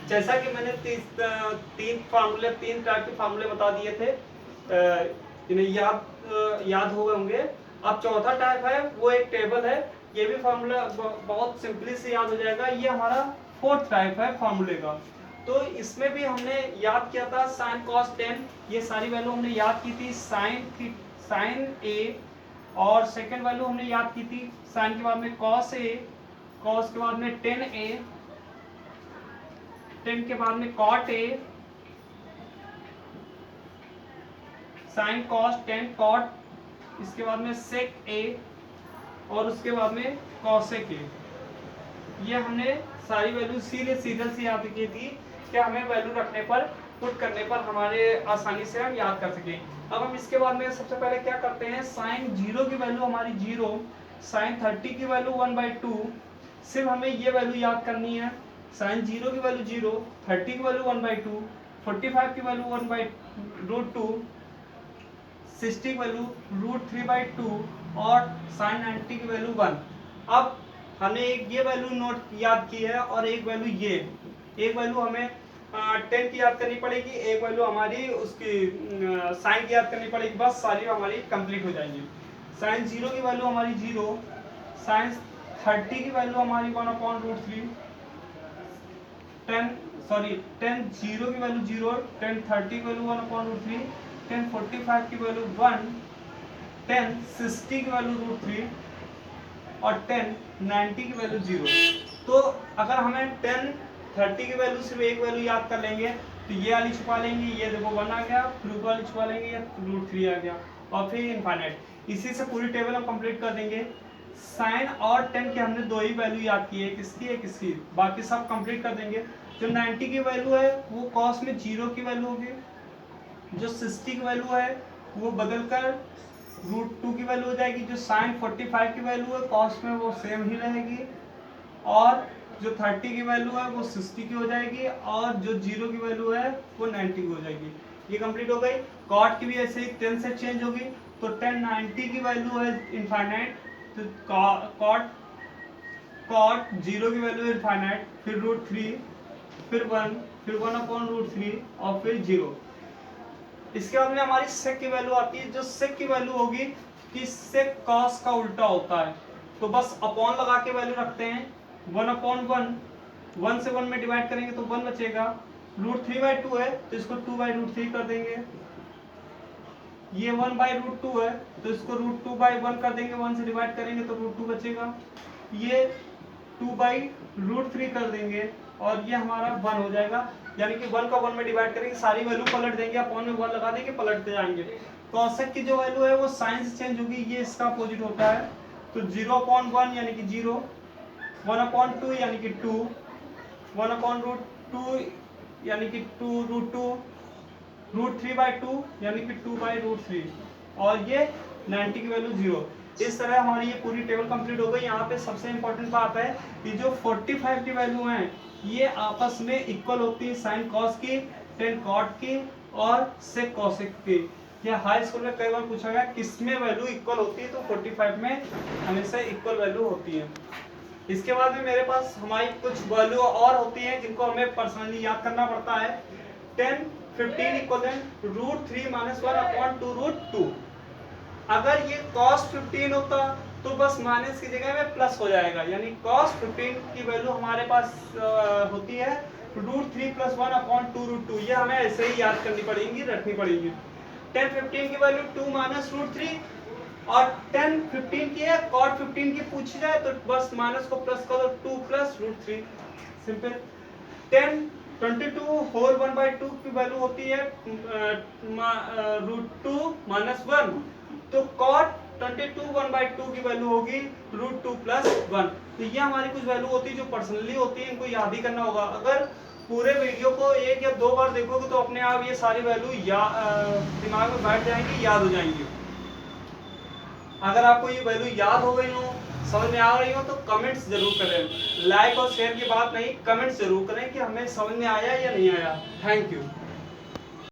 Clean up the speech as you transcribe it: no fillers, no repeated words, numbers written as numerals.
जैसा कि मैंने तीन टाइप के फार्मूले बता दिए थे, इन्हें याद हो गए होंगे। अब चौथा टाइप है वो एक टेबल है, ये भी फार्मूला बहुत सिंपली से याद हो जाएगा। ये हमारा फोर्थ टाइप है फार्मूले का। तो इसमें भी हमने याद किया था साइन कॉस टेन, ये सारी वैल्यू हमने याद की थी। साइन ए, और सेकेंड वैल्यू हमने याद की थी साइन के बाद में कॉस ए, कॉस के बाद में टेन ए, टेन के बाद में cot A, sin cos tan cot, इसके बाद में सेक ए, और उसके बाद में कॉसेक ए। ये हमने सारी वैल्यू सीधे से याद की थी कि हमें वैल्यू रखने पर, पुट करने पर हमारे आसानी से हम याद कर सकें। अब हम इसके बाद में सबसे पहले क्या करते हैं, साइन जीरो की वैल्यू हमारी जीरो, साइन 30 की वैल्यू 1/2, सिर्फ हमें ये वैल्यू याद करनी है। साइन जीरो की वैल्यू जीरो, 30 की वैल्यू 1/2, 45 की वैल्यू 1/√2, 60 की वैल्यू √3/2, और साइन 90 की वैल्यू 1। अब हमने एक ये वैल्यू नोट याद की है, और एक वैल्यू ये, एक वैल्यू हमें 10 की याद करनी पड़ेगी, एक वैल्यू हमारी उसकी साइन की याद करनी पड़ेगी, बस सारी हमारी कंप्लीट हो जाएंगी। साइन जीरो की वैल्यू हमारी जीरो, साइन 30 की वैल्यू हमारी 1/√3, 10 जीरो की वैल्यू जीरो, 10 30 की वैल्यू 1/√3, 10 45 की वैल्यू 1, 10 60 की वैल्यू √3, और 10 90 की वैल्यू 0। तो अगर हमें 10 30 की वैल्यू सिर्फ एक वैल्यू याद कर लेंगे तो ये वाली छुपा लेंगे, ये देखो 1 आ गया, फिर ऊपर वाली छुपा लेंगे, ये √3 आ गया, और फिर इनफाइनाइट। इसी से पूरी टेबल हम कंप्लीट कर देंगे। साइन और 10 की हमने दो ही वैल्यू याद की है, किसकी है किसकी, बाकी सब कंप्लीट कर देंगे। जो 90 की वैल्यू है वो कॉस में 0 की वैल्यू होगी, जो 60 की वैल्यू है वो बदलकर √2 की वैल्यू हो जाएगी, जो साइन 45 की वैल्यू है कॉस में वो सेम ही रहेगी, और जो 30 की वैल्यू है वो 60 की हो जाएगी, और जो 0 की वैल्यू है वो 90 की हो जाएगी। ये कंप्लीट हो गई। कॉट की भी ऐसे ही 10 से चेंज होगी, तो 10 90 की वैल्यू है इनफाइनाइट, तो कॉट 0 की वैल्यू इनफाइनाइट, फिर √3, फिर 1, फिर 1/√3, और फिर 0। इसके बाद में हमारी सेक की वैल्यू आती है। जो सेक की वैल्यू होगी कि सेक कॉस का उल्टा होता है, तो बस अपॉन लगा के वैल्यू रखते हैं। 1/1, 1 से 1 में डिवाइड करेंगे तो 1 बचेगा। √3/2 है तो इसको 2/√3 कर देंगे। ये 1/√2 है तो इसको √2/1 कर देंगे, 1 से डिवाइड करेंगे तो √2 बचेगा। ये 2/√3 कर देंगे, और ये हमारा 1 हो जाएगा। यानी कि 1 का 1 में डिवाइड करेंगे, सारी वैल्यू पलट देंगे, अपॉन में 1 लगा देंगे, पलटते जाएंगे। कॉसेक की जो वैल्यू है वो साइन से चेंज होगी, ये इसका अपोजिट होता है। तो 0/1 यानी कि 0, 1/2 यानी कि 2, 1/√2 यानी कि 2√2, √3/2 यानी कि 2/√3, और ये 90 की वैल्यू 0। इस तरह हमारी ये पूरी टेबल कंप्लीट हो गई। यहाँ पे सबसे इंपॉर्टेंट बात है कि जो 45 की वैल्यू हैं ये आपस में इक्वल होती है, साइन कॉस की, टेन कॉट की, और सेक कॉसेक की। ये हाई स्कूल में कई बार पूछा गया किस में वैल्यू इक्वल होती है, तो 45 में हमेशा इक्वल वैल्यू होती है। इसके बाद में मेरे पास हमारी कुछ वैल्यू और होती हैं जिनको हमें पर्सनली याद करना पड़ता है। 10 15 इक्वलेंट √3 - 1/2√2। अगर ये cos 15 होता तो बस माइनस की जगह में प्लस हो जाएगा, यानी cos 15 की वैल्यू हमारे पास होती है √3 + 1/2√2। ये हमें ऐसे ही याद करनी पड़ेगी, रखनी पड़ेगी। 10 15 की वैल्यू 2 - √3, और 10 15 की है, cot 15 की पूछी जाए तो बस माइनस को प्लस करो, 2 + √3, सिंपल। 10 22 होल 1/2 की वैल्यू होती है √2 - 1, तो cot 22 1/2 की वैल्यू होगी √2 + 1। तो ये हमारी कुछ वैल्यू होती है जो पर्सनली होती है, इनको याद ही करना होगा। अगर पूरे वीडियो को 1 या 2 बार देखोगे तो अपने आप ये सारी वैल्यू दिमाग में बैठ जाएंगी, याद हो जाएंगी। अगर आपको ये वैल्यू याद हो गई हो, समझ में आ रही हो, तो कमेंट्स जरूर करें। लाइक और शेयर की बात नहीं, कमेंट्स जरूर करें कि हमें समझ में आया या नहीं आया। Thank you.